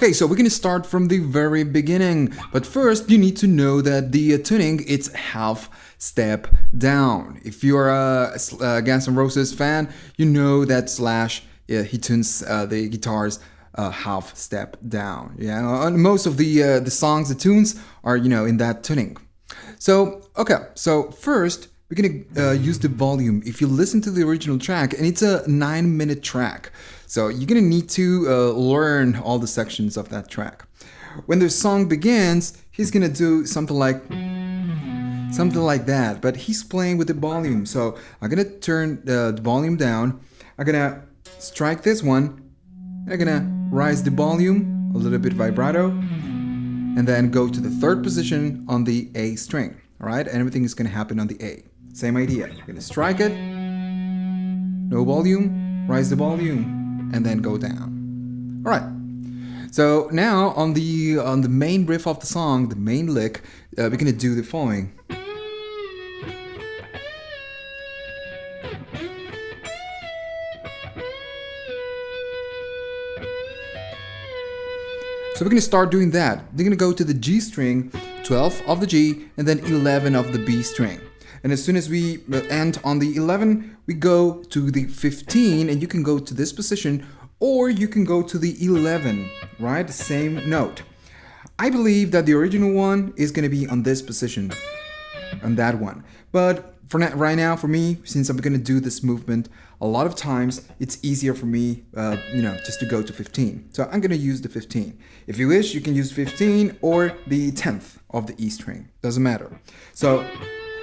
Okay, so we're gonna start from the very beginning, but first you need to know that the tuning it's half step down. If you're a Guns N' Roses fan, you know that Slash he tunes the guitars half step down. Yeah, on most of the songs, the tunes are in that tuning. So okay, so first we're gonna use the volume. If you listen to the original track, and it's a 9-minute track, so you're gonna need to learn all the sections of that track. When the song begins, he's gonna do something like that, but he's playing with the volume. So I'm gonna turn the volume down. I'm gonna strike this one. I'm gonna rise the volume a little bit vibrato, and then go to the third position on the A string. All right, and everything is gonna happen on the A. Same idea. I'm gonna strike it, no volume, rise the volume, and then go down. All right. So now on the main riff of the song, the main lick, we're gonna do the following. So we're gonna start doing that. We're gonna go to the G string, 12 of the G, and then 11 of the B string. And as soon as we end on the 11, we go to the 15, and you can go to this position, or you can go to the 11, right? The same note. I believe that the original one is gonna be on this position, on that one. But for right now, for me, since I'm gonna do this movement, a lot of times it's easier for me, just to go to 15. So I'm gonna use the 15. If you wish, you can use 15 or the 10th of the E string. Doesn't matter. So,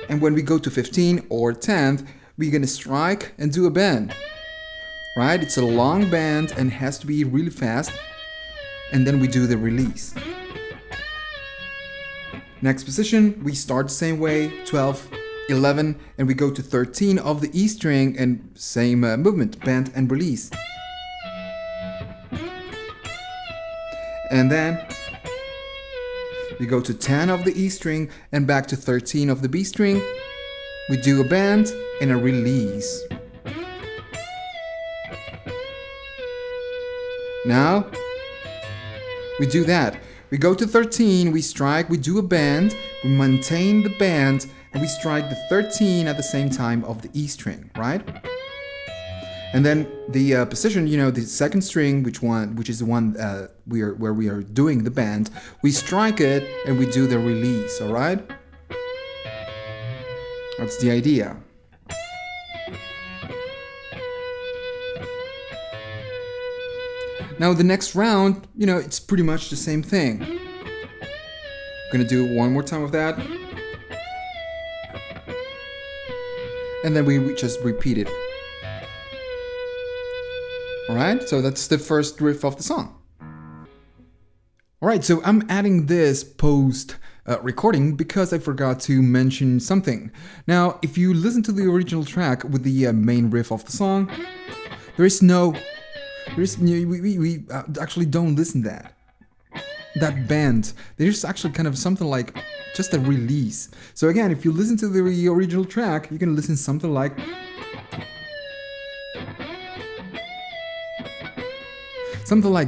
and when we go to 15 or 10th, we're gonna strike and do a bend. Right? It's a long bend and has to be really fast. And then we do the release. Next position, we start the same way, 12, 11, and we go to 13 of the E string and same movement, bend and release. And then we go to 10 of the E string and back to 13 of the B string. We do a bend and a release. Now we do that. We go to 13, we strike, we do a bend, we maintain the bend, and we strike the 13 at the same time of the E string, right? And then the position, the second string, which is the one where we are doing the bend, we strike it and we do the release, all right? That's the idea. Now the next round, it's pretty much the same thing. I'm gonna do one more time of that. And then we just repeat it. Alright, so that's the first riff of the song. Alright, so I'm adding this post recording because I forgot to mention something. Now, if you listen to the original track with the main riff of the song, we actually don't listen that bend. There's actually kind of something like just a release. So again, if you listen to the original track, you can listen something like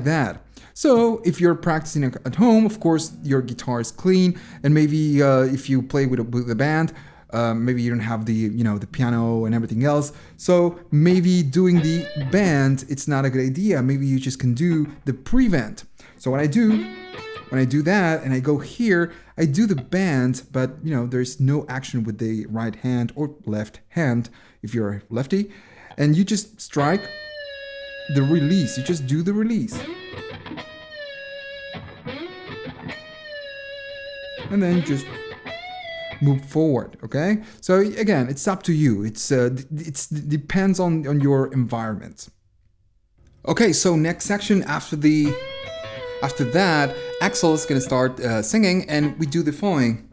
that. So if you're practicing at home, of course your guitar is clean, and maybe if you play with a band, maybe you don't have the the piano and everything else. So maybe doing the bend, it's not a good idea. Maybe you just can do the pre-bend. So when I do that and I go here, I do the bend, but there's no action with the right hand or left hand if you're a lefty, and you just strike the release. You just do the release. And then just move forward, okay? So again, it's up to you. It depends on your environment. Okay, so next section after that, Axel is gonna start singing, and we do the following.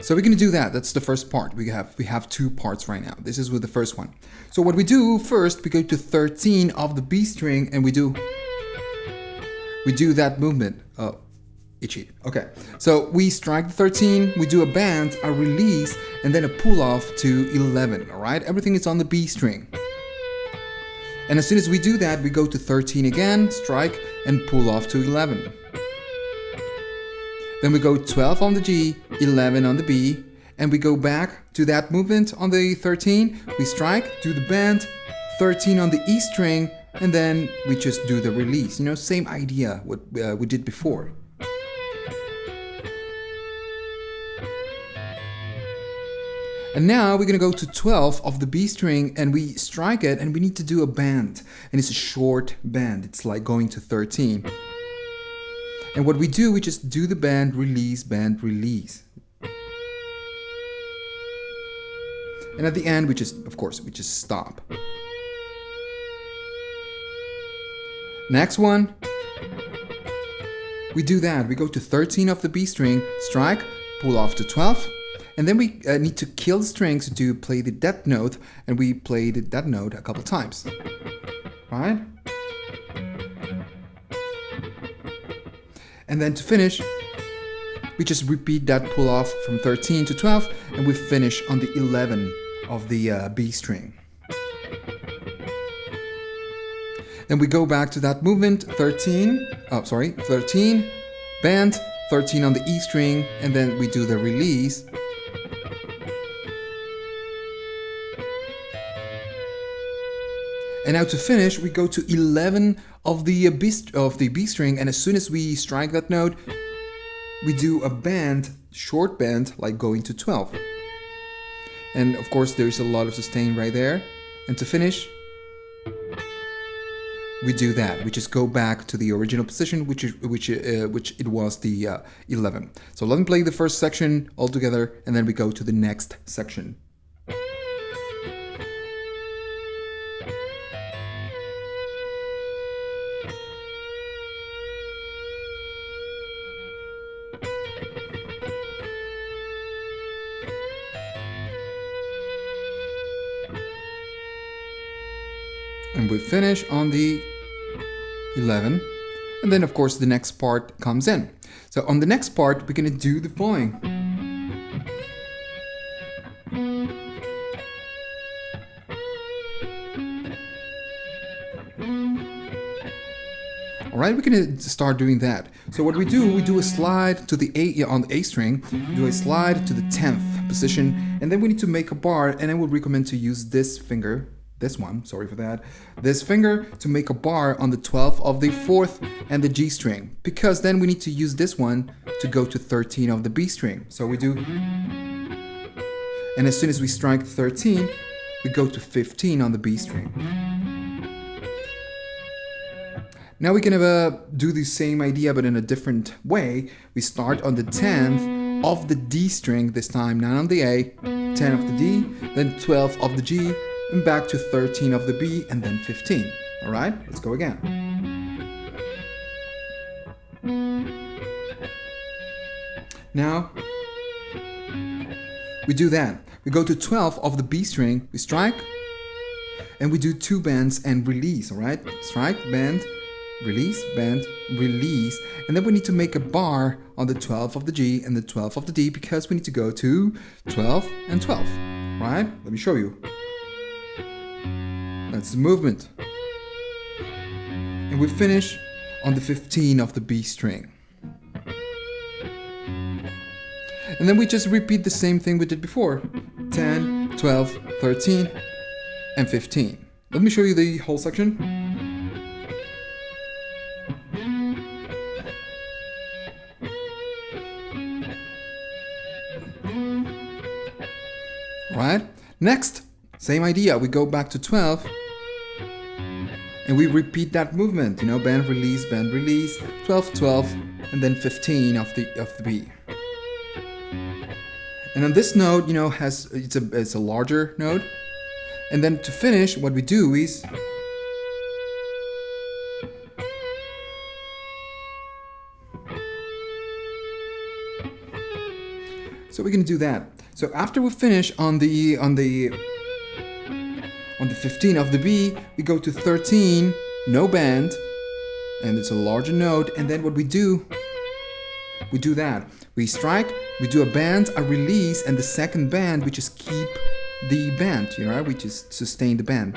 So we're gonna do that. That's the first part. We have two parts right now. This is with the first one. So what we do first, we go to 13 of the B string and we do that movement. Oh, itchy. Okay. So we strike the 13, we do a bend, a release, and then a pull off to 11. All right. Everything is on the B string. And as soon as we do that, we go to 13 again, strike, and pull off to 11. Then we go 12 on the G, 11 on the B, and we go back to that movement on the 13. We strike, do the bend, 13 on the E string, and then we just do the release. You know, same idea what we did before. And now we're gonna go to 12 of the B string and we strike it and we need to do a bend. And it's a short bend. It's like going to 13. And what we do, we just do the bend, release, bend, release. And at the end, we just stop. Next one, we do that. We go to 13 of the B string, strike, pull off to 12. And then we need to kill the strings to play the dead note, and we play the dead note a couple times. Right? And then to finish, we just repeat that pull off from 13 to 12, and we finish on the 11 of the B string. Then we go back to that movement, 13, bend, 13 on the E string, and then we do the release. And now to finish, we go to 11 of the B string, and as soon as we strike that note, we do a bend, short bend, like going to 12. And of course, there's a lot of sustain right there. And to finish, we do that. We just go back to the original position, which it was the 11. So let me play the first section all together, and then we go to the next section. And we finish on the 11, and then of course the next part comes in. So on the next part, we're gonna do the following. All right, we're gonna start doing that. So what we do a slide to the A on the A string, do a slide to the 10th position, and then we need to make a bar, and I would recommend to use this finger. This finger to make a bar on the 12th of the 4th and the G string, because then we need to use this one to go to 13 of the B string. So we do, and as soon as we strike 13, we go to 15 on the B string. Now we can do the same idea but in a different way. We start on the 10th of the D string this time, not on the A, 10 of the D, then 12 of the G, and back to 13 of the B, and then 15. All right, let's go again. Now, we do that. We go to 12 of the B string, we strike, and we do two bends and release, all right? Strike, bend, release, bend, release, and then we need to make a bar on the 12 of the G and the 12 of the D, because we need to go to 12 and 12, right? Let me show you. That's the movement. And we finish on the 15 of the B string. And then we just repeat the same thing we did before. 10, 12, 13, and 15. Let me show you the whole section. Right? Next, same idea. We go back to 12 and we repeat that movement, you know, bend, release, 12, 12, and then 15 of the B. And on this note, you know, it's a larger note. And then to finish, what we do is So we're gonna do that. So after we finish on the 15 of the B, we go to 13, no bend, and it's a larger note. And then what we do that. We strike, we do a bend, a release, and the second bend we just keep the bend, you know, we just sustain the bend.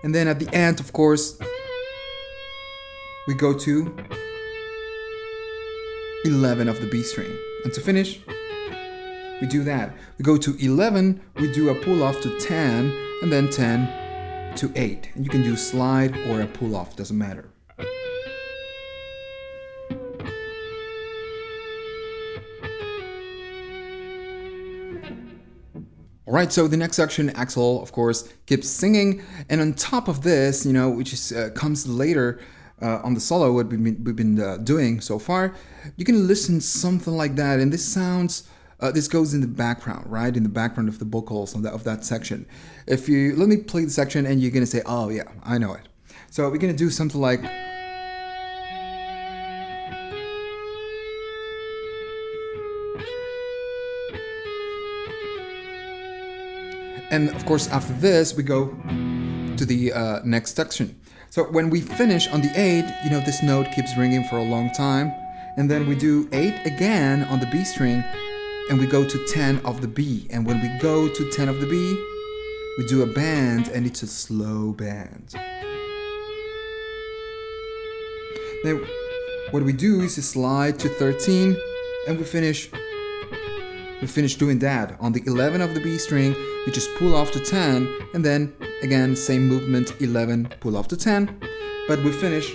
And then at the end, of course, we go to 11 of the B string. And to finish, we do that. We go to 11, we do a pull off to 10, and then 10 to 8. And you can do slide or a pull off, doesn't matter. Alright, so the next section, Axel, of course, keeps singing, and on top of this, you know, which is, comes later on the solo, what we've been doing so far, you can listen something like that, and this sounds, this goes in the background, right? In the background of the vocals of that section. If you, let me play the section, and you're gonna say, oh yeah, I know it. So we're gonna do something like, and of course, after this, we go to the next section. So when we finish on the 8, you know, this note keeps ringing for a long time. And then we do 8 again on the B string, and we go to 10 of the B. And when we go to 10 of the B, we do a bend, and it's a slow bend. Then what we do is slide to 13, and we finish doing that. On the 11 of the B string, we just pull off to 10, and then again, same movement, 11, pull off to 10, but we finish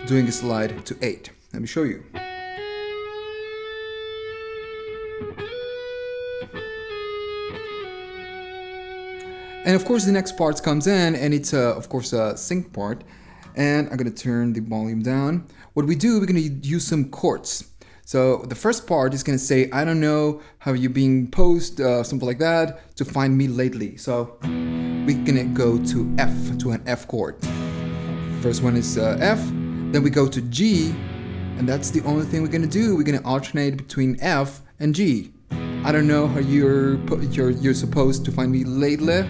doing a slide to 8. Let me show you. And of course, the next part comes in, and it's of course a sync part, and I'm gonna turn the volume down. What we do, we're gonna use some chords. So the first part is gonna say, I don't know how you being posed, something like that, to find me lately. So we're gonna go to F, to an F chord. First one is F, then we go to G, and that's the only thing we're gonna do. We're gonna alternate between F and G. I don't know how you're supposed to find me lately.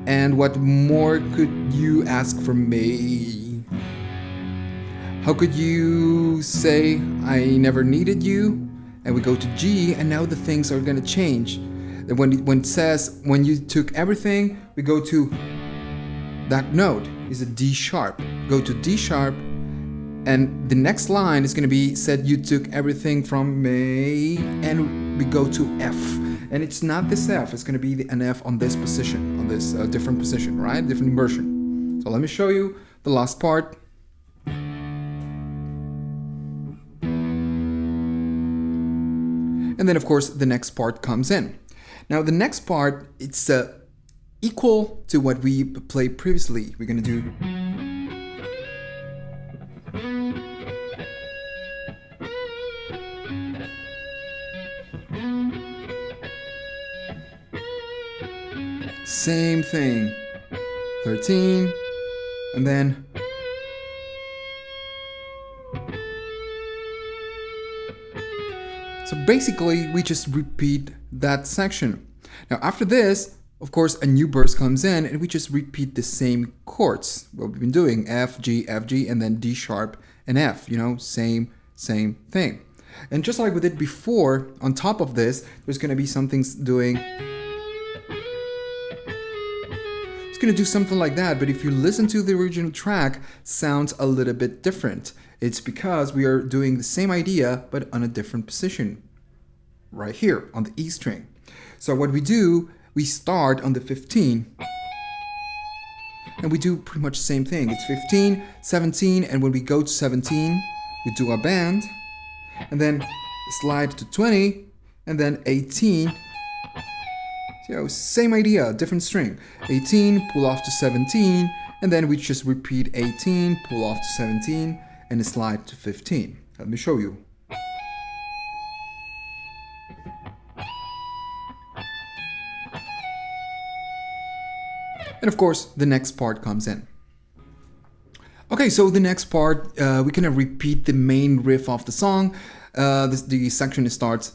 And what more could you ask from me? How could you say I never needed you? And we go to G, and now the things are gonna change. And when it says when you took everything, we go to that note is a D sharp. Go to D sharp, and the next line is gonna be said you took everything from me, and we go to F. And it's not this F, it's gonna be an F on this position, on this different position, right? Different inversion. So let me show you the last part. And then of course the next part comes in. Now the next part, it's equal to what we played previously. We're gonna do same thing, 13, and then so basically we just repeat that section. Now after this, of course, a new burst comes in, and we just repeat the same chords, what we've been doing, F, G, and then D sharp and F, you know, same thing. And just like we did before, on top of this, there's gonna be something doing, it's gonna do something like that, but if you listen to the original track, sounds a little bit different. It's because we are doing the same idea, but on a different position, right here on the E string. So what we do, we start on the 15, and we do pretty much the same thing. It's 15, 17, and when we go to 17, we do a bend, and then slide to 20, and then 18. So same idea, different string. 18, pull off to 17, and then we just repeat 18, pull off to 17, and slide to 15. Let me show you. And of course, the next part comes in. Okay, so the next part, we kind of repeat the main riff of the song. the section starts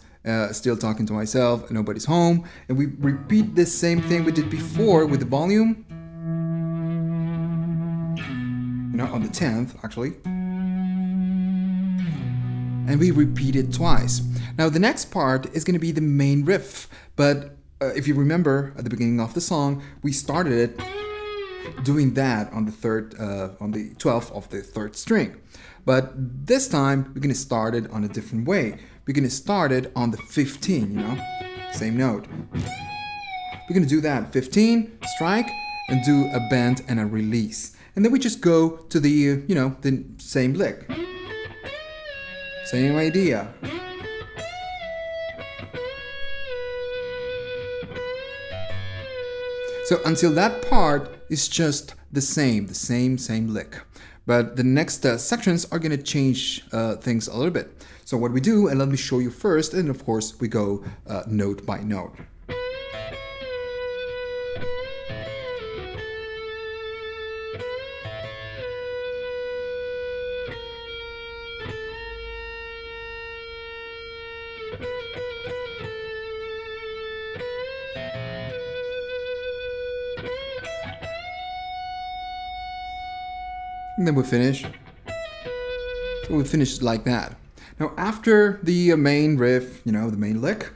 still talking to myself, nobody's home, and we repeat the same thing we did before with the volume. You know, on the 10th actually. And we repeat it twice. Now the next part is going to be the main riff, but if you remember at the beginning of the song, we started it doing that on the 12th of the 3rd string. But this time we're going to start it on a different way. We're going to start it on the 15, you know, same note. We're going to do that 15, strike, and do a bend and a release. And then we just go to the, you know, the same lick. Same idea. So until that part is just the same lick. But the next sections are going to change things a little bit. So what we do, and let me show you first, and of course we go note by note. And then we finish. So we finish like that. Now after the main riff, you know, the main lick,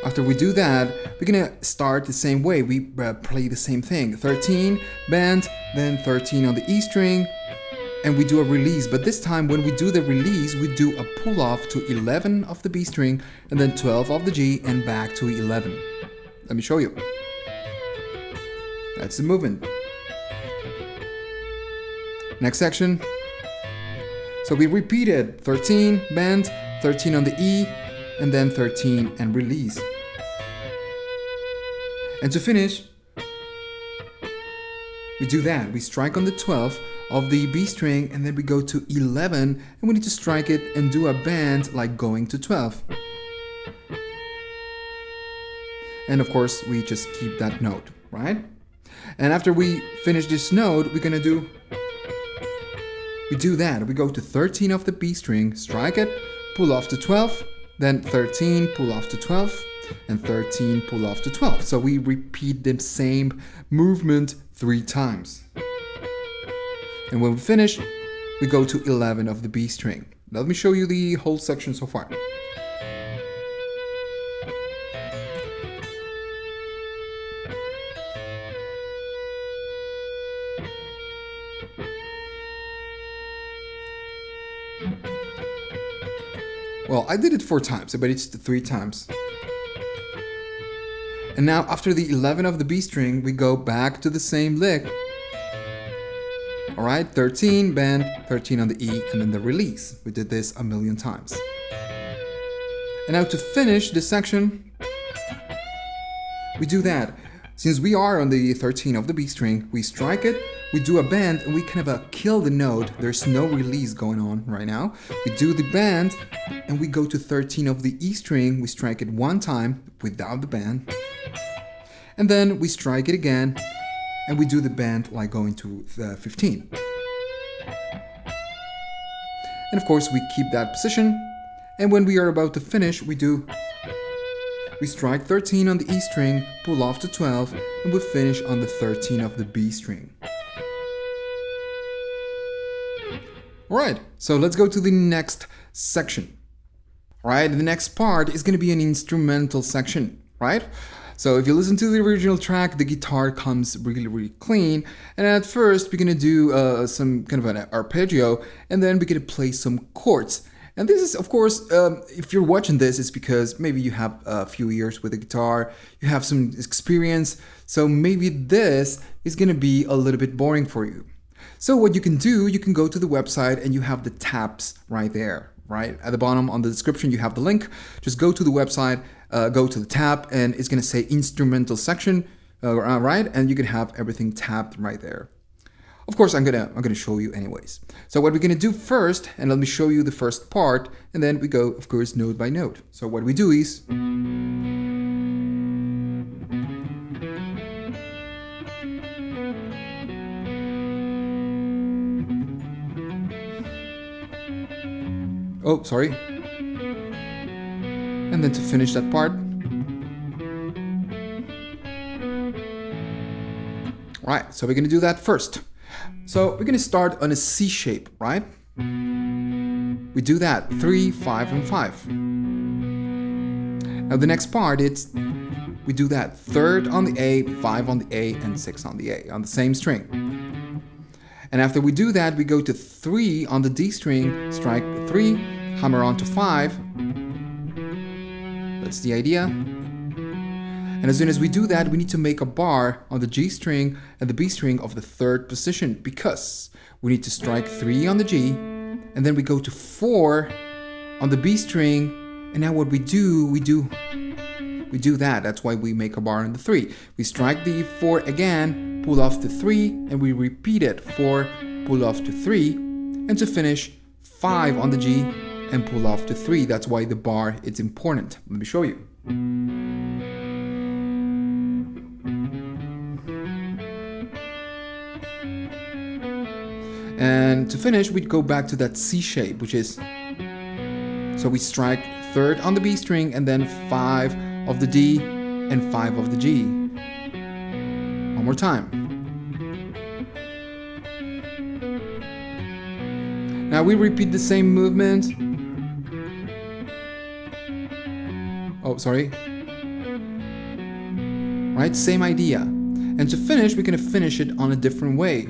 after we do that, we're gonna start the same way. We play the same thing. 13, bend, then 13 on the E string, and we do a release. But this time when we do the release, we do a pull off to 11 of the B string, and then 12 of the G, and back to 11. Let me show you. That's the movement. Next section. So we repeated 13, bend, 13 on the E, and then 13 and release. And to finish, we do that. We strike on the 12th of the B string, and then we go to 11, and we need to strike it and do a bend like going to 12. And of course, we just keep that note, right? And after we finish this note, we're gonna do We do that. We go to 13 of the B string, strike it, pull off to 12, then 13, pull off to 12, and 13, pull off to 12. So we repeat the same movement 3 times. And when we finish, we go to 11 of the B string. Let me show you the whole section so far. Well, I did it 4 times, but it's 3 times. And now after the 11 of the B string, we go back to the same lick. Alright, 13, bend, 13 on the E, and then the release. We did this a million times. And now to finish this section, we do that. Since we are on the 13 of the B string, we strike it, we do a bend, and we kind of kill the note. There's no release going on right now. We do the bend, and we go to 13 of the E string, we strike it 1 time without the bend, and then we strike it again, and we do the bend like going to 15. And of course we keep that position, and when we are about to finish, we strike 13 on the E string, pull off to 12, and we finish on the 13 of the B string. Alright, so let's go to the next section. Alright, the next part is going to be an instrumental section, right? So if you listen to the original track, the guitar comes really clean, and at first we're going to do some kind of an arpeggio, and then we're going to play some chords. And this is, of course, if you're watching this, it's because maybe you have a few years with the guitar, you have some experience, so maybe this is going to be a little bit boring for you. So what you can do, you can go to the website and you have the tabs right there, right? At the bottom on the description, you have the link. Just go to the website, go to the tab, and it's going to say instrumental section, right? And you can have everything tabbed right there. Of course, I'm gonna show you anyways. So what we're gonna do first, and let me show you the first part, and then we go, of course, note by note. So what we do is, oh, sorry. And then to finish that part, right, so we're gonna do that first. So we're gonna start on a C shape, right? We do that 3, 5, and 5. Now the next part, we do that 3rd on the A, 5 on the A, and 6 on the A on the same string. And after we do that, we go to 3 on the D string, strike 3, hammer on to 5. That's the idea. And as soon as we do that, we need to make a bar on the G string and the B string of the 3rd position, because we need to strike 3 on the G, and then we go to 4 on the B string. And now what we do that. That's why we make a bar on the 3. We strike the 4 again, pull off the 3, and we repeat it. 4, pull off to 3, and to finish 5 on the G and pull off to 3. That's why the bar is important. Let me show you. And to finish, we'd go back to that C shape, which is, so we strike 3rd on the B string and then 5 of the D and 5 of the G. One more time. Now we repeat the same movement. Oh, sorry. Right, same idea. And to finish, we're gonna finish it on a different way.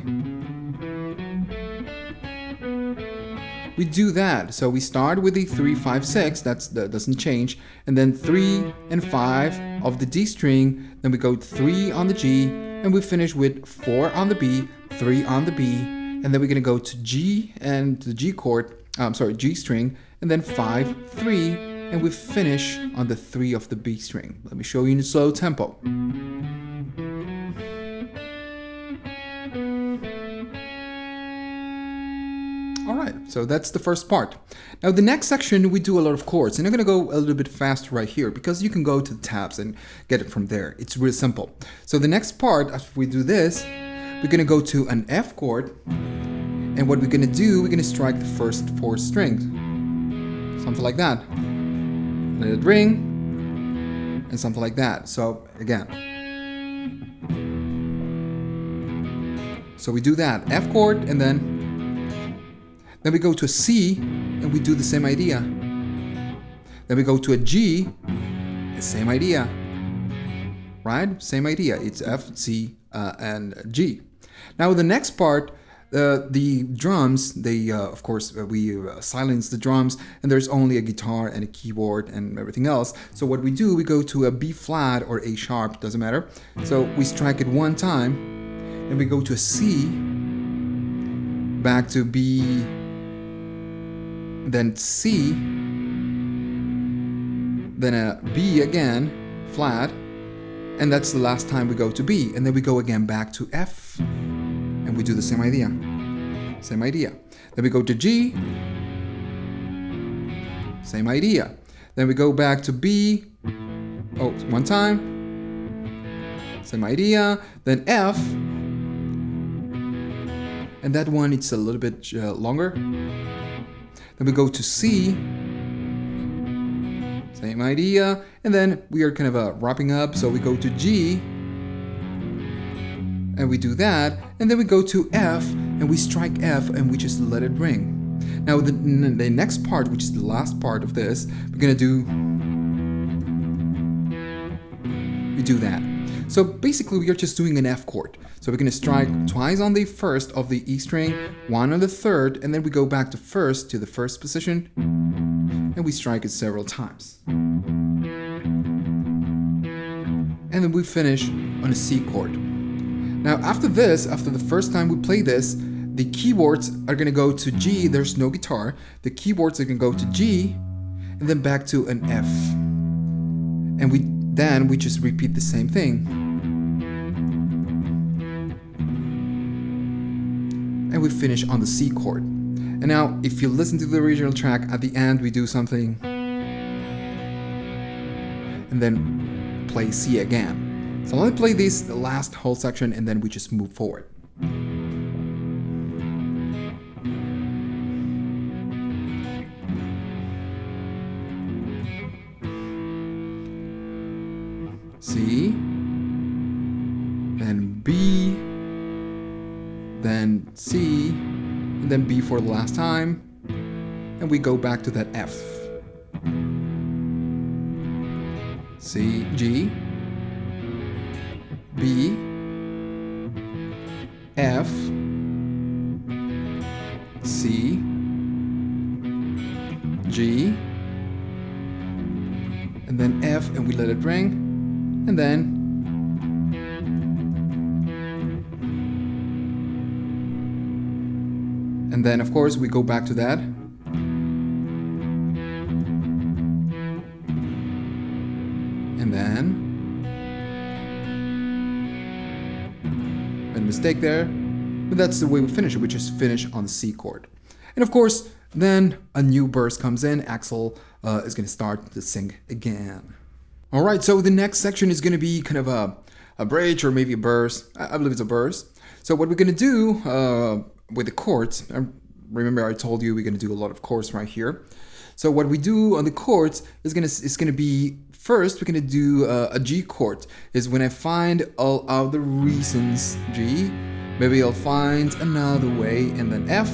We do that. So we start with the 3, 5, 6, that doesn't change, and then 3 and 5 of the D string, then we go 3 on the G, and we finish with 4 on the B, 3 on the B, and then we're gonna go to G and the G chord, G string, and then 5, 3, and we finish on the 3 of the B string. Let me show you in a slow tempo. Alright, so that's the first part. Now the next section, we do a lot of chords, and I'm going to go a little bit faster right here because you can go to the tabs and get it from there. It's real simple. So the next part, after we do this, we're going to go to an F chord, and what we're going to do, we're going to strike the first 4 strings. Something like that. Let it ring, and something like that. So again. So we do that, F chord, and then we go to a C, and we do the same idea. Then we go to a G, the same idea. Right? Same idea. It's F, C, and G. Now the next part, the drums, of course, we silence the drums, and there's only a guitar and a keyboard and everything else. So what we do, we go to a B flat or A sharp, doesn't matter. So we strike it one time, and we go to a C, back to B, then C, then a B again, flat, and that's the last time we go to B, and then we go again back to F, and we do the same idea. Same idea. Then we go to G, same idea. Then we go back to B, one time, same idea, then F, and that one it's a little bit longer. Then we go to C, same idea, and then we are kind of wrapping up, so we go to G, and we do that, and then we go to F, and we strike F, and we just let it ring. Now the next part, which is the last part of this, we're gonna do, we do that. So basically we are just doing an F chord. So we're going to strike twice on the first of the E string, one on the third, and then we go back to first, to the first position, and we strike it several times. And then we finish on a C chord. Now after this, after the first time we play this, the keyboards are going to go to G, there's no guitar, the keyboards are going to go to G, and then back to an F. And then we just repeat the same thing. And we finish on the C chord. And now, if you listen to the original track, at the end we do something, and then play C again. So let me play this, the last whole section, and then we just move forward. then B, then C, and then B for the last time, and we go back to that F. C, G, B, F, C, G, and then F, and we let it ring, and then of course we go back to that, and then a mistake there, but that's the way we finish it. We just finish on the C chord, and of course then a new verse comes in. Axel is going to start to sing again. All right, so the next section is going to be kind of a bridge or maybe a verse. I believe it's a verse. So what we're going to do with the chords, remember I told you we're going to do a lot of chords right here. So what we do on the chords is going to be, first we're going to do a G chord. Is when I find all of the reasons, G, maybe I'll find another way, and then F,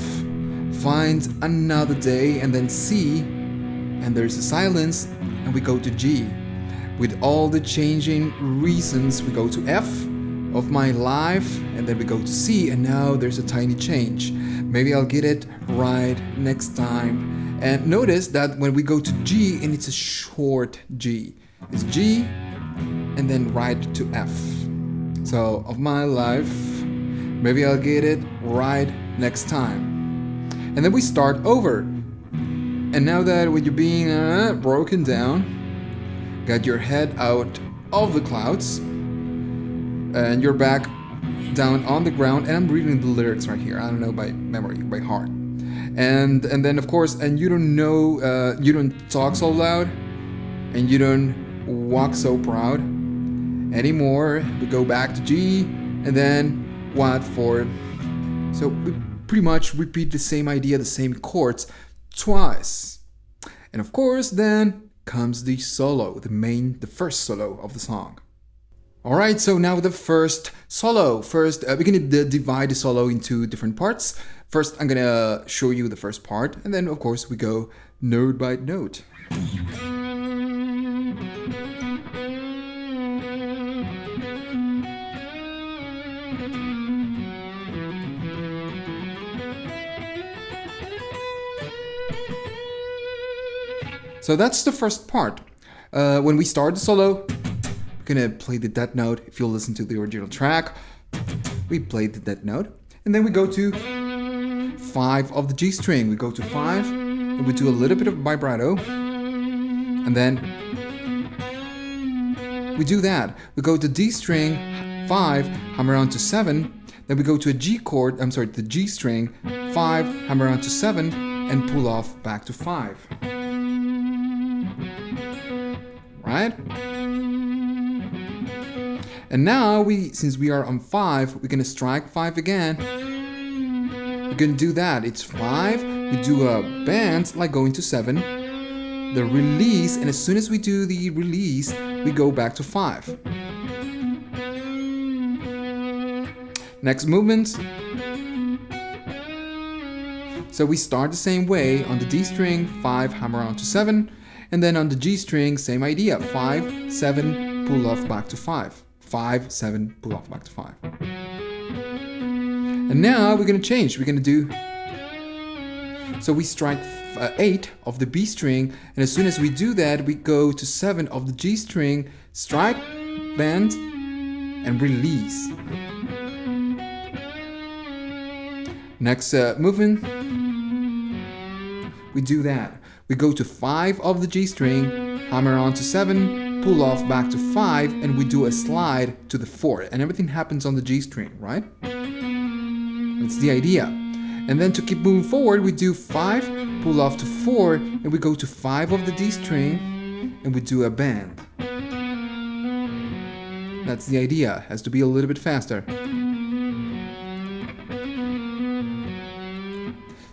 find another day, and then C, and there's a silence, and we go to G. With all the changing reasons, we go to F of my life, and then we go to C, and now there's a tiny change. Maybe I'll get it right next time. And notice that when we go to G, and it's a short G. It's G, and then right to F. So, of my life, maybe I'll get it right next time. And then we start over. And now that when you're being broken down, got your head out of the clouds, and you're back down on the ground, and I'm reading the lyrics right here. I don't know by memory, by heart. And then of course, and you don't know, you don't talk so loud, and you don't walk so proud anymore. We go back to G, and then what for? So we pretty much repeat the same idea, the same chords twice. And of course, then comes the solo, the first solo of the song. All right, so now the first solo. First, we're going to divide the solo into different parts. First, I'm going to show you the first part, and then, of course, we go note by note. So that's the first part. When we start the solo, we're gonna play the dead note. If you'll listen to the original track, we played the dead note, and then we go to 5 of the G string. We go to 5, and we do a little bit of vibrato, and then we do that. We go to D string 5, hammer on to 7, then we go to a G chord. The G string 5, hammer on to 7, and pull off back to 5. Right? And now since we are on 5, we're gonna strike 5 again. We're gonna do that. It's 5. We do a bend like going to 7. The release, and as soon as we do the release, we go back to 5. Next movement. So we start the same way on the D string, 5, hammer on to 7. And then on the G string, same idea, 5, 7, pull off back to 5. 5, 7, pull off back to 5. And now we're going to change. We're going to do... So we strike 8 of the B string, and as soon as we do that, we go to 7 of the G string, strike, bend, and release. Next movement, we do that. We go to 5 of the G string, hammer on to 7, pull off back to 5, and we do a slide to the 4. And everything happens on the G string, right? That's the idea. And then to keep moving forward, we do 5, pull off to 4, and we go to 5 of the D string, and we do a bend. That's the idea. Has to be a little bit faster.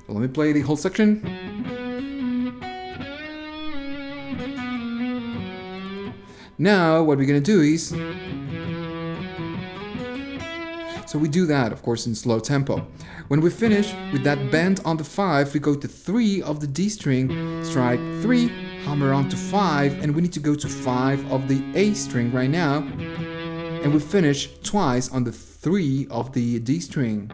So let me play the whole section. Now what we're gonna do is So we do that, of course, in slow tempo. When we finish with that bend on the 5, we go to 3 of the D string, strike 3, hammer on to 5, and we need to go to 5 of the A string right now. And we finish twice on the 3 of the D string.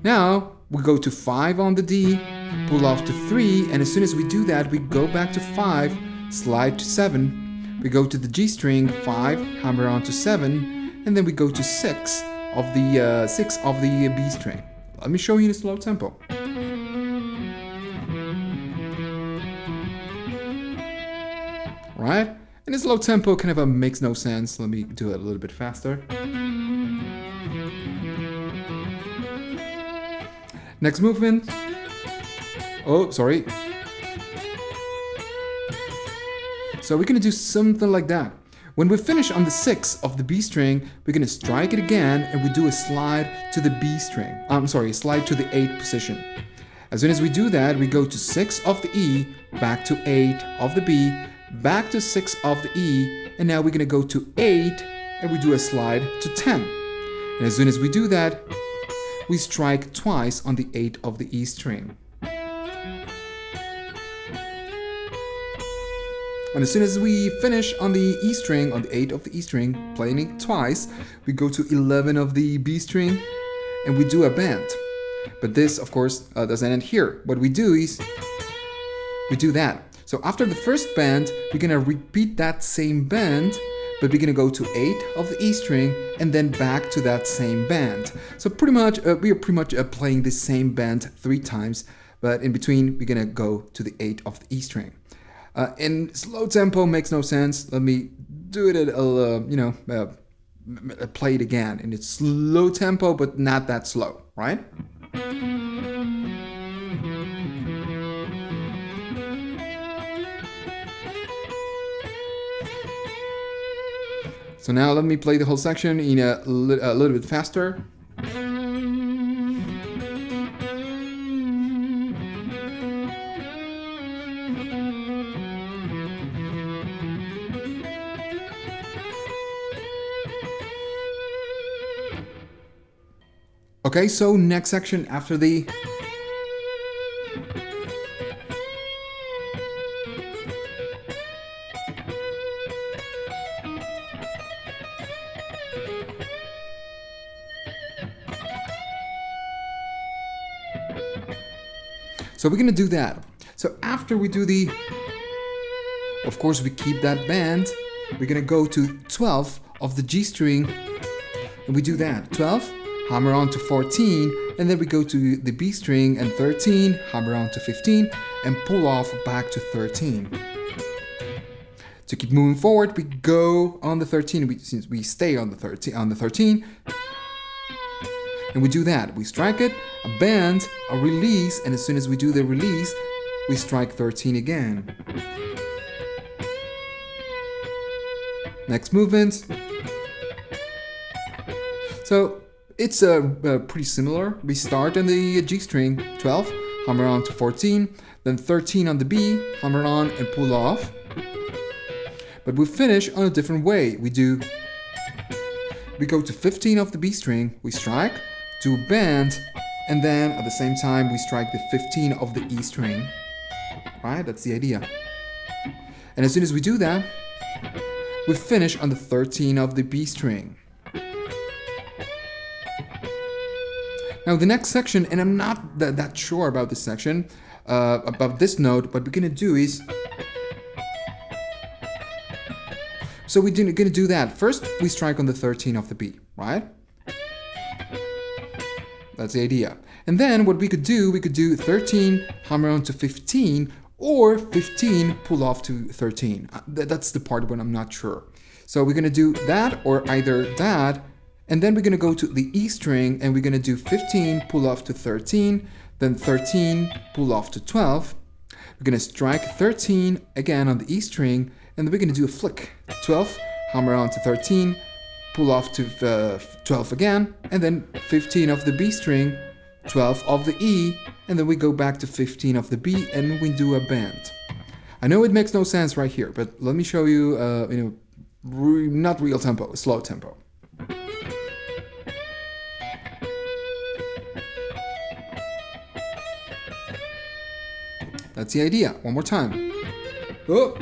Now we go to 5 on the D, pull off to 3, and as soon as we do that, we go back to 5, slide to 7, we go to the G string, 5, hammer on to 7, and then we go to 6 of the B string. Let me show you the slow tempo. Right? And the slow tempo kind of makes no sense. Let me do it a little bit faster. Next movement. Oh, sorry. So we're gonna do something like that. When we finish on the 6 of the B string, we're gonna strike it again and we do a slide to the B string. Slide to the 8 position. As soon as we do that, we go to 6 of the E, back to 8 of the B, back to 6 of the E, and now we're gonna go to 8 and we do a slide to 10. And as soon as we do that, we strike twice on the 8 of the E string. And as soon as we finish on the E string, on the 8 of the E string, playing it twice, we go to 11 of the B string and we do a bend. But this, of course, doesn't end here. What we do is, we do that. So after the first bend, we're gonna repeat that same bend, but we're gonna go to 8 of the E string and then back to that same bend. So pretty much, we are pretty much playing the same bend 3 times, but in between, we're gonna go to the 8 of the E string. In slow tempo makes no sense. Let me do it at play it again. And it's slow tempo, but not that slow, right? So now let me play the whole section in a little bit faster. Okay, so next section after the So we're gonna do that. So after we do the, of course we keep that bend, we're gonna go to 12 of the G string and we do that. 12, hammer on to 14, and then we go to the B string and 13, hammer on to 15, and pull off back to 13. To keep moving forward, we go on the 13, since we stay on the 13, and we do that. We strike it, a bend, a release, and as soon as we do the release, we strike 13 again. Next movement. So it's pretty similar. We start on the G string, 12, hammer on to 14, then 13 on the B, hammer on and pull off. But we finish on a different way. We go to 15 of the B string, we strike, do a bend, and then at the same time we strike the 15 of the E string. Right? That's the idea. And as soon as we do that, we finish on the 13 of the B string. Now the next section, and I'm not that sure about this section, about this note, what we're gonna do is, so we're gonna do that. First, we strike on the 13 of the B, right? That's the idea. And then what we could do 13, hammer on to 15, or 15, pull off to 13. That's the part when I'm not sure. So we're gonna do that, or either that, and then we're gonna go to the E string and we're gonna do 15, pull off to 13, then 13, pull off to 12. We're gonna strike 13 again on the E string, and then we're gonna do a flick. 12, hammer on to 13, pull off to 12 again, and then 15 of the B string, 12 of the E, and then we go back to 15 of the B and we do a bend. I know it makes no sense right here, but let me show you, not real tempo, slow tempo. That's the idea. One more time. Oh.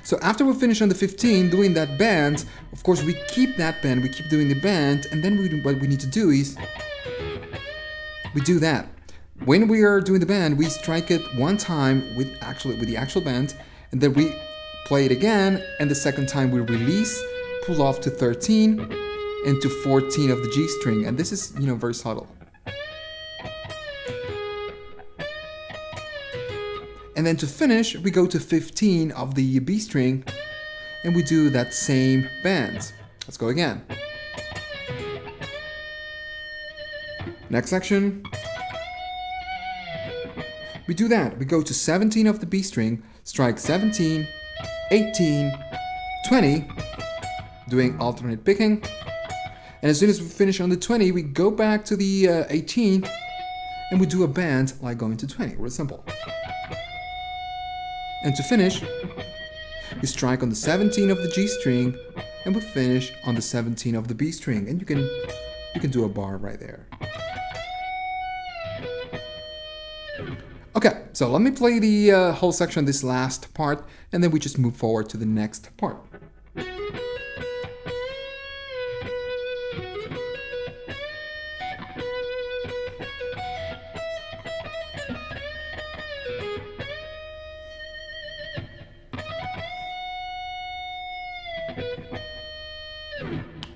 So after we finish on the 15 doing that bend, of course we keep that bend, we keep doing the bend, and then what we need to do is we do that. When we are doing the bend, we strike it one time with the actual bend, and then we play it again, and the second time we release, pull off to 13 and to 14 of the G string, and this is, very subtle. And then to finish, we go to 15 of the B string and we do that same bend. Let's go again. Next section. We do that. We go to 17 of the B string, strike 17, 18, 20, doing alternate picking. And as soon as we finish on the 20, we go back to the 18 and we do a bend like going to 20. Real simple. And to finish, we strike on the 17 of the G string and we finish on the 17 of the B string. And you can do a bar right there. Okay, so let me play the whole section, this last part, and then we just move forward to the next part.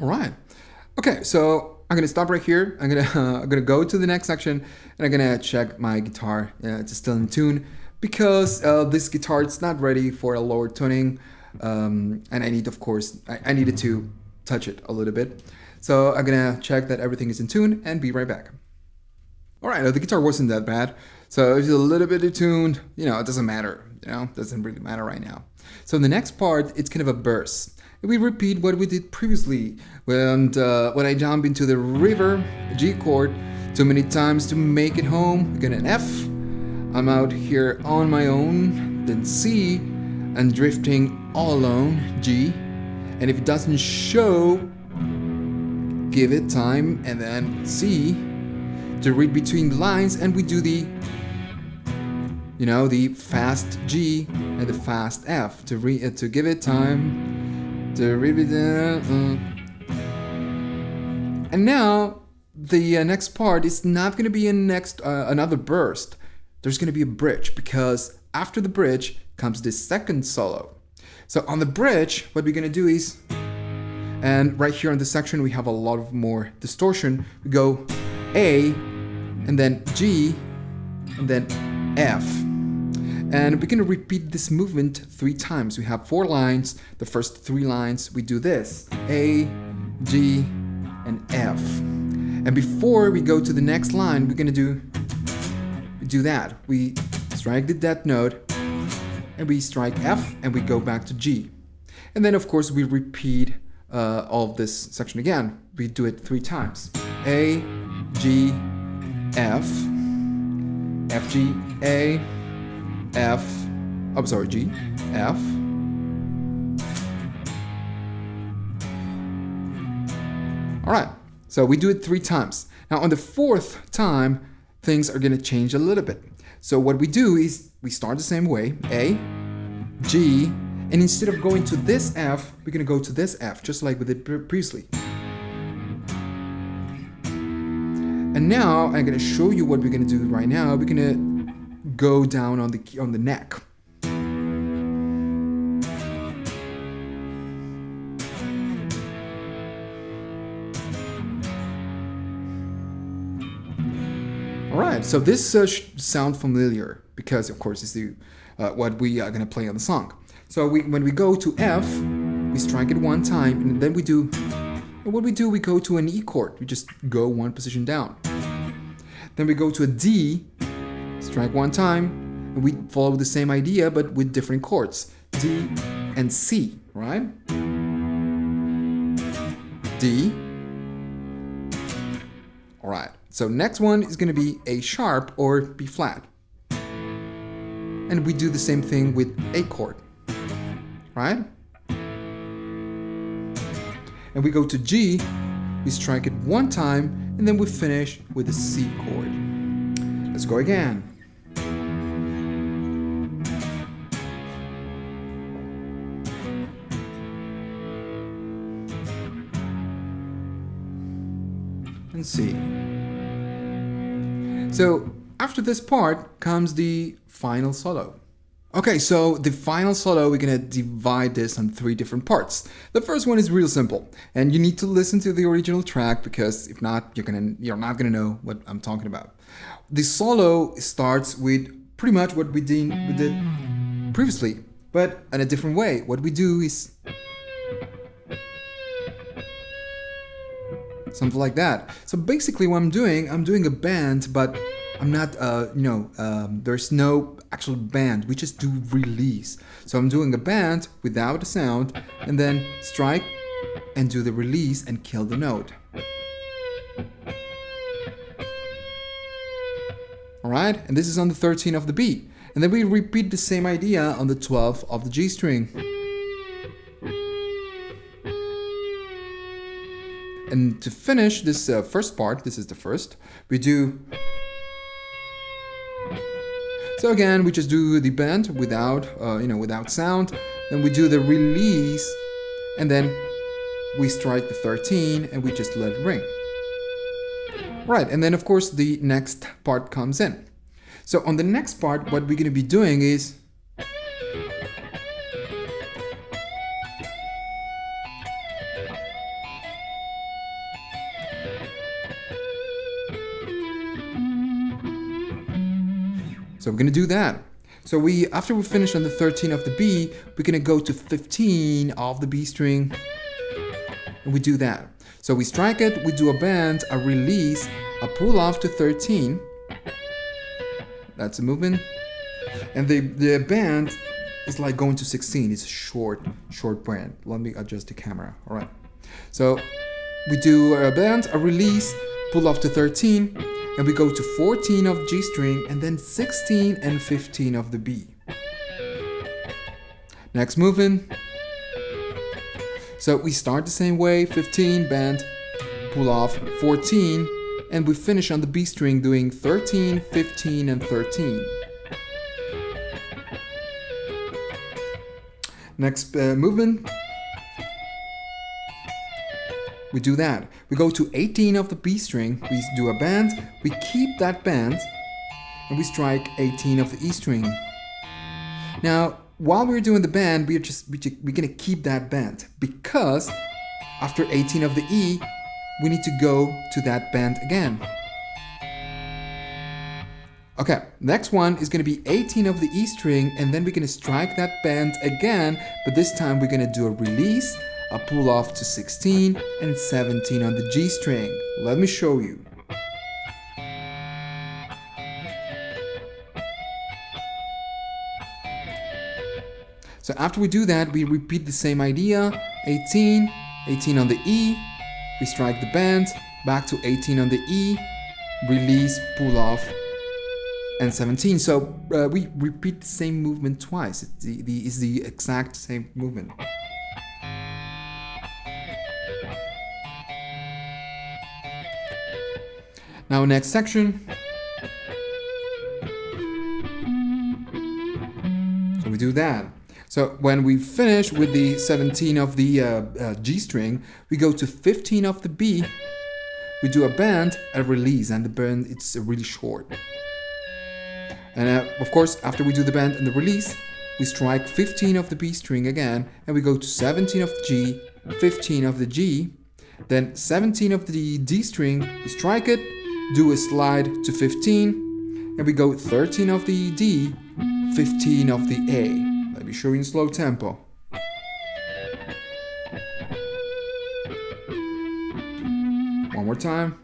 All right. Okay, so I'm gonna stop right here. I'm gonna go to the next section, and I'm gonna check my guitar it's still in tune, because this guitar is not ready for a lower tuning, and I need, of course, I needed to touch it a little bit. So I'm gonna check that everything is in tune and be right back. All right, the guitar wasn't that bad, so if it's a little bit attuned, it doesn't matter. It doesn't really matter right now. So in the next part, it's kind of a burst. We repeat what we did previously, and when I jump into the river, G chord, too many times to make it home, we get an F, I'm out here on my own, then C, and drifting all alone, G, and if it doesn't show, give it time, and then C, to read between the lines, and we do the fast G and the fast F to give it time. And now the next part is not going to be another burst. There's going to be a bridge, because after the bridge comes the second solo. So on the bridge, what we're going to do is, and right here on this section we have a lot of more distortion. We go A, and then G, and then F. And we're going to repeat this movement 3 times. We have 4 lines. The first 3 lines, we do this. A, G, and F. And before we go to the next line, we're going to do that. We strike the death note, and we strike F, and we go back to G. And then, of course, we repeat all of this section again. We do it 3 times. A, G, F, F, G, A, F, G, F. All right, so we do it 3 times. Now on the 4th time, things are gonna change a little bit. So what we do is we start the same way, A, G, and instead of going to this F, we're gonna go to this F, just like we did previously. And now I'm gonna show you what we're gonna do right now. We're gonna go down on the neck. All right, so this sound familiar, because of course it's the what we are gonna play on the song. So when we go to F, we strike it 1 time, and then we go to an E chord. We just go 1 position down. Then we go to a D, strike 1 time, and we follow the same idea but with different chords. D and C, right? D. All right, so next one is gonna be A sharp or B flat. And we do the same thing with A chord, right? And we go to G, we strike it 1 time, and then we finish with the C chord. Let's go again. And C. So after this part comes the final solo. Okay, so the final solo, we're gonna divide this on 3 different parts. The first one is real simple, and you need to listen to the original track because if not, you're not gonna know what I'm talking about. The solo starts with pretty much what we did previously, but in a different way. What we do is something like that. So basically what I'm doing a bend, but I'm not, there's no actual bend. We just do release. So I'm doing a bend without a sound, and then strike and do the release and kill the note. Alright, and this is on the 13th of the B. And then we repeat the same idea on the 12th of the G string. And to finish this first part, this is the first, we do... So again, we just do the bend without, without sound. Then we do the release, and then we strike the 13, and we just let it ring. Right, and then of course the next part comes in. So on the next part, what we're going to be doing is... So we're gonna do that. So after we finish on the 13 of the B, we're gonna go to 15 of the B string, and we do that. So we strike it, we do a bend, a release, a pull off to 13. That's a movement. And the bend is like going to 16. It's a short bend. Let me adjust the camera. All right. So we do a bend, a release, pull off to 13. And we go to 14 of G string, and then 16 and 15 of the B. Next movement. So we start the same way, 15, bend, pull off, 14, and we finish on the B string doing 13, 15, and 13. Next movement. We do that. We go to 18 of the B string, we do a bend, we keep that bend, and we strike 18 of the E string. Now, while we're doing the bend, we're gonna keep that bend, because after 18 of the E, we need to go to that bend again. Okay, next one is gonna be 18 of the E string, and then we're gonna strike that bend again, but this time we're gonna do a release, a pull off to 16 and 17 on the G string. Let me show you. So after we do that, we repeat the same idea. 18 on the E, we strike the bend, back to 18 on the E, release, pull off, and 17. So we repeat the same movement twice. It's the exact same movement. Now next section. So we do that. So when we finish with the 17 of the G string, we go to 15 of the B, we do a bend, a release, and the bend, it's really short. And of course, after we do the bend and the release, we strike 15 of the B string again, and we go to 17 of the G, 15 of the G, then 17 of the D string, we strike it, do a slide to 15, and we go 13 of the D, 15 of the A. Let me show you in slow tempo. One more time.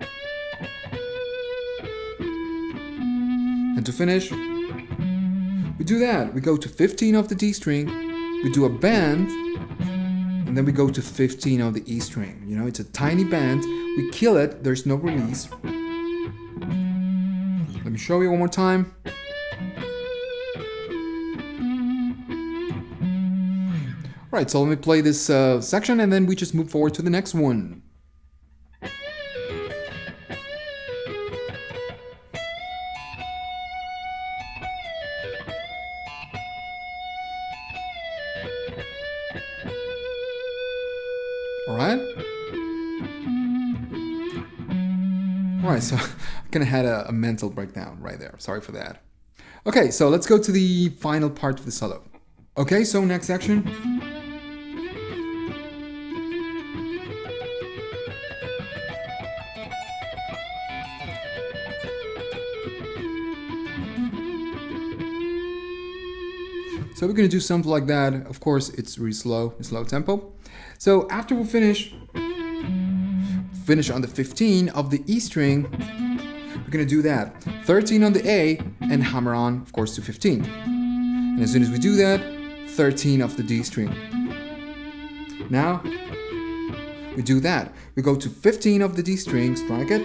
And to finish, we do that. We go to 15 of the D string, we do a bend, and then we go to 15 of the E string. You know, it's a tiny bend. We kill it, there's no release. Let me show you one more time. Alright, so let me play this section and then we just move forward to the next one. Alright? Alright, so I kind of had a mental breakdown right there. Sorry for that. Okay, so let's go to the final part of the solo. Okay, so next section. So we're going to do something like that. Of course, it's really slow, slow tempo. So after we finish on the 15 of the E string, we're going to do that. 13 on the A and hammer on, of course, to 15. And as soon as we do that, 13 of the D string. Now, we do that. We go to 15 of the D string, strike it,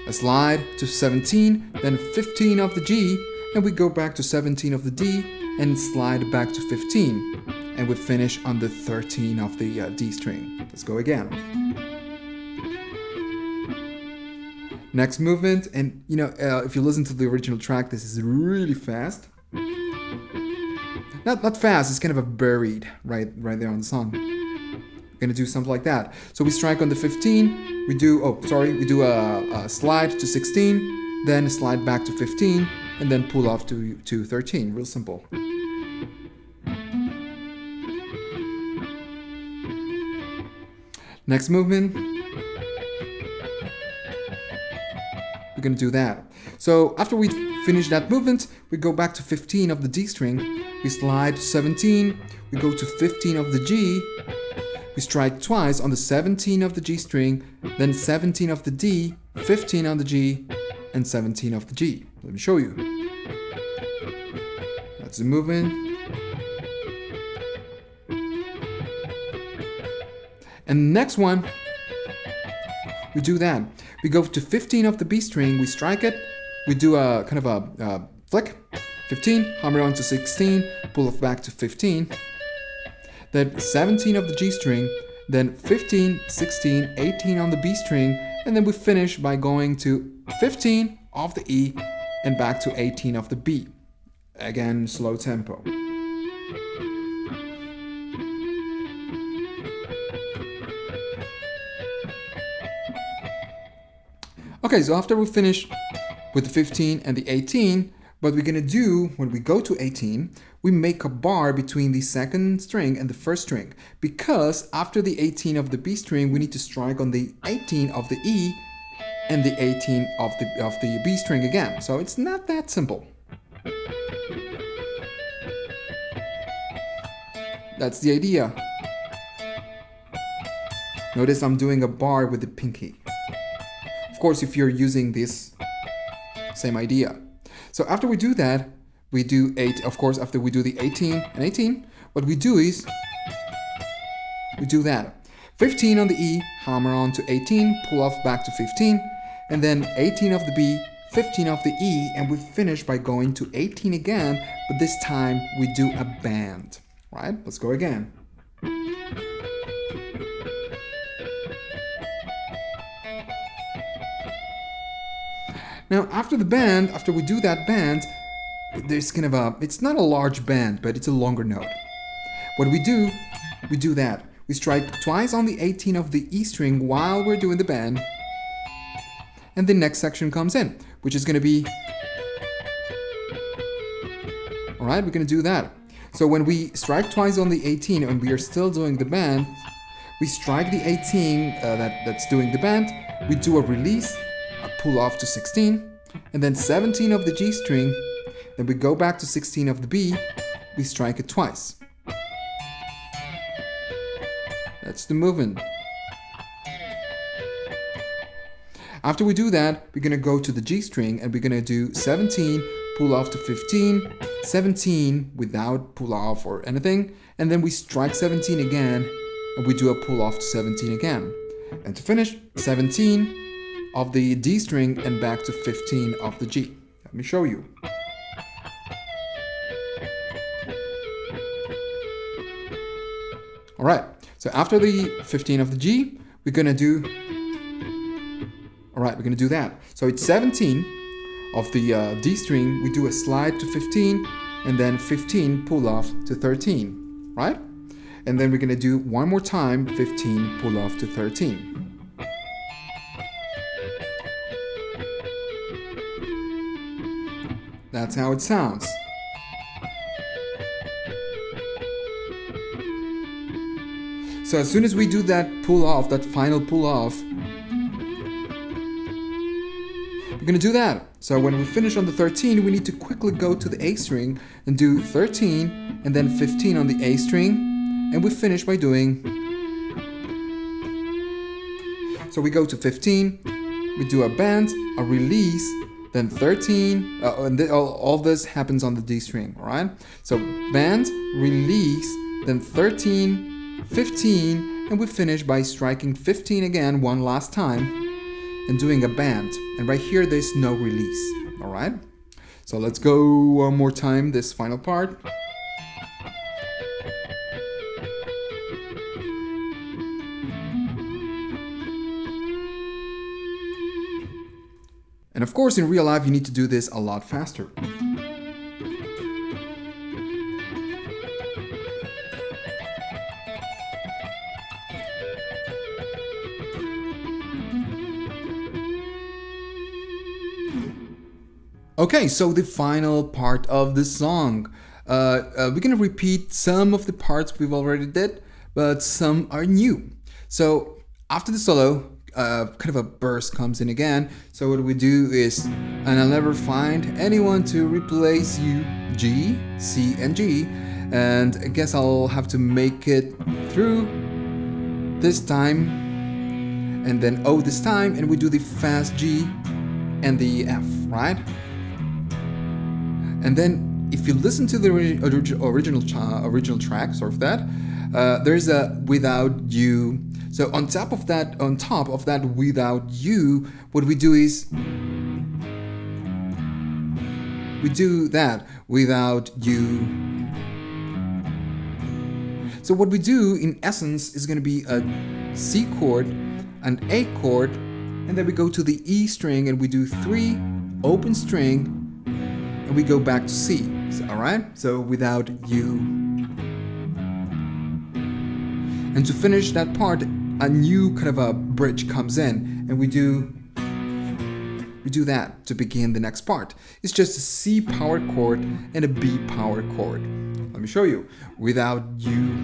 a slide to 17, then 15 of the G, and we go back to 17 of the D, and slide back to 15, and we finish on the 13 of the D string. Let's go again. Next movement, and you know, if you listen to the original track, this is really fast. Not fast, it's kind of a buried right there on the song. We're gonna do something like that. So we strike on the 15, we do a slide to 16, then a slide back to 15, and then pull off to 13. Real simple. Next movement, we're going to do that. So after we finish that movement, we go back to 15 of the D string, we slide to 17, we go to 15 of the G, we strike twice on the 17 of the G string, then 17 of the D, 15 on the G, and 17 of the G. Let me show you. That's the movement. And the next one, we do that. We go to 15 of the B string, we strike it, we do a kind of a flick, 15, hammer on to 16, pull off back to 15, then 17 of the G string, then 15, 16, 18 on the B string, and then we finish by going to 15 of the E and back to 18 of the B. Again, slow tempo. Okay, so after we finish with the 15 and the 18, what we're gonna do when we go to 18, we make a bar between the second string and the first string, because after the 18 of the B string, we need to strike on the 18 of the E and the 18 of the B string again. So it's not that simple. That's the idea. Notice I'm doing a bar with the pinky. Of course, if you're using this, same idea. So after we do that, we do 8, of course, after we do the 18 and 18, what we do is, we do that. 15 on the E, hammer on to 18, pull off back to 15, and then 18 of the B, 15 of the E, and we finish by going to 18 again, but this time we do a bend. Right? Let's go again. Now, after the bend, after we do that bend, there's kind of it's not a large bend, but it's a longer note. What we do that. We strike twice on the 18 of the E string while we're doing the bend, and the next section comes in, which is going to be, all right, we're going to do that. So when we strike twice on the 18 and we are still doing the bend, we strike the 18 that's doing the bend, we do a release, a pull off to 16, and then 17 of the G string, then we go back to 16 of the B, we strike it twice. That's the movement. After we do that, we're going to go to the G string and we're going to do 17, pull off to 15, 17 without pull off or anything, and then we strike 17 again and we do a pull off to 17 again. And to finish, 17 of the D string and back to 15 of the G. Let me show you. All right, so after the 15 of the G, we're gonna do, all right, we're gonna do that. So it's 17 of the D string, we do a slide to 15, and then 15 pull off to 13, right? and then we're gonna do one more time, 15, pull off to 13. That's how it sounds. So as soon as we do that pull off, that final pull off, we're gonna do that. So when we finish on the 13, we need to quickly go to the A string and do 13 and then 15 on the A string, and we finish by doing. So we go to 15, we do a bend, a release, then 13, and all this happens on the D string, all right? So bend, release, then 13, 15, and we finish by striking 15 again one last time and doing a bend. And right here there's no release, all right? So let's go one more time, this final part. And of course, in real life, you need to do this a lot faster. Okay, so the final part of the song. We're gonna repeat some of the parts we've already did, but some are new. So after the solo, kind of a burst comes in again. So what we do is, and I'll never find anyone to replace you, G, C, and G. And I guess I'll have to make it through this time, and then O this time, and we do the fast G and the F, right? And then if you listen to the original track, sort of that, there's a without you. So on top of that without you, what we do is we do that without you. So what we do in essence is going to be a C chord, an A chord, and then we go to the E string and we do 3 open string, and we go back to C. So, all right? So without you. And to finish that part, a new kind of a bridge comes in, and we do that to begin the next part. It's just a C power chord and a B power chord. Let me show you. Without you.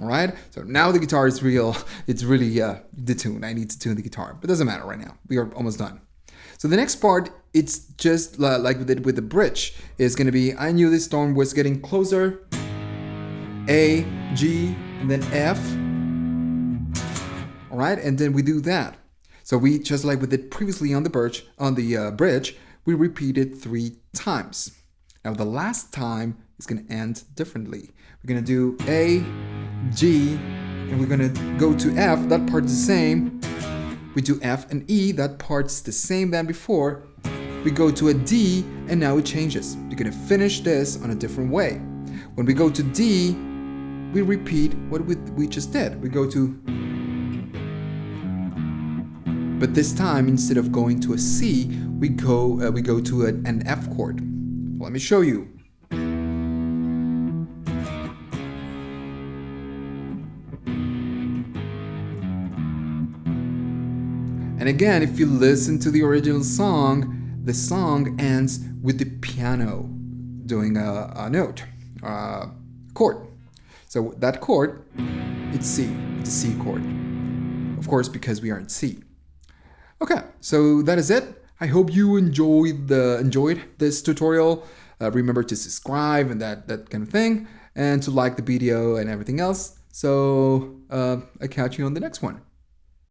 All right, so now the guitar is real. It's really detuned. I need to tune the guitar, but it doesn't matter right now. We are almost done. So the next part, it's just like we did with the bridge. It's gonna be, I knew this storm was getting closer. A, G, and then F. All right, and then we do that. So we, just like we did previously on the bridge, we repeat it 3 times. Now the last time is gonna end differently. We're gonna do A, G, and we're gonna go to F. That part is the same. We do F and E. That part's the same than before. We go to a D, and now it changes. You're gonna finish this on a different way. When we go to D, we repeat what we just did. We go to, but this time instead of going to a C, we go to an F chord. Let me show you. And again, if you listen to the original song, the song ends with the piano doing a note, chord. So that chord, it's C, it's a C chord. Of course, because we are in C. Okay, so that is it. I hope you enjoyed this tutorial. Remember to subscribe and that kind of thing, and to like the video and everything else. So I'll catch you on the next one.